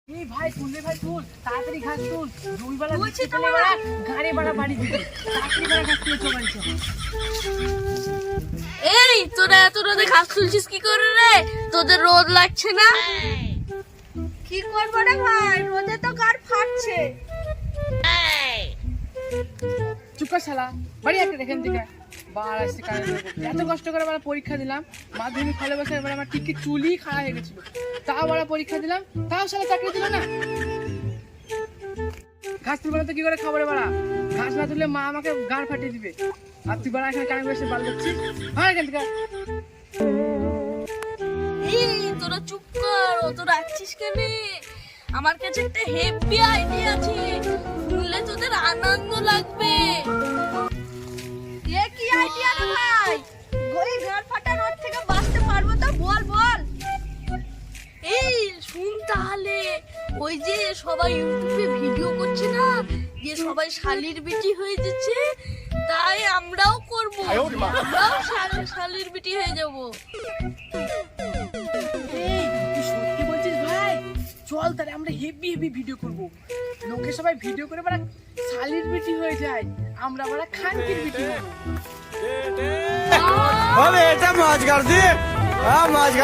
এই ভাই তুল রে ভাই তুল তাড়াতাড়ি ঘাস তুল দুইবেলা বৃষ্টি পড়লে বাড়া গাড়ি বাড়া বাড়ি দিবি তাড়াতাড়ি বাড়া ঘাস তুলে চল বাড়ি চল। এই তোরা এত রোদে ঘাস তুলছিস কি করে রে? তোদের রোদ লাগছে না? কি করবো রে ভাই, রোদে তো গাড় ফাটছে। চুপ কর শালা বাড়ি একটা এখান থেকে বার আসছে এত কষ্ট করে বাড়া পরীক্ষা দিলাম মাধ্যমিক হলে বসে এবার আমার টিকিট চুলি খাড়া হয়ে গেছিল তাও বাড়া পরীক্ষা দিলাম তাও শালা চাকরি দিল না। ঘাস তুলবে না তো কি করে খাবার বাড়া ঘাস না তুললে মা আমাকে গাড় ফাটিয়ে দিবে আর তুই বাড়া এখানে কানে বসে বাল করছিস হ্যাঁ এখান থেকে। এই তোরা চুপ কর, ও তো রাখছিস কেন? আমার কাছে একটা হেভি আইডিয়া আছে, শুনলে তোদের আনন্দ লাগবে। এ কি আইডিয়া রে ভাই? গলি গাড় ফাটা রোদ থেকে বাঁচতে পারবো তো? বল বল। এই শুন তাহলে, ওই যে সবাই ইউটিউবে ভিডিও করছে না, যে সবাই শালির বিটি হয়ে যাচ্ছে, তাই আমরাও করব, আমরাও শালির বিটি হয়ে যাব। এই তুই সত্যি বলছিস ভাই? চল তাহলে আমরা হেভি হেভি ভিডিও করব লোকে সবাই ভিডিও করে বাড়া শালির বিটি হয়ে যায় আমরা বাড়া খানকির বিটি হবো। अबे बेटा मौज कर दी। हाँ मौज कर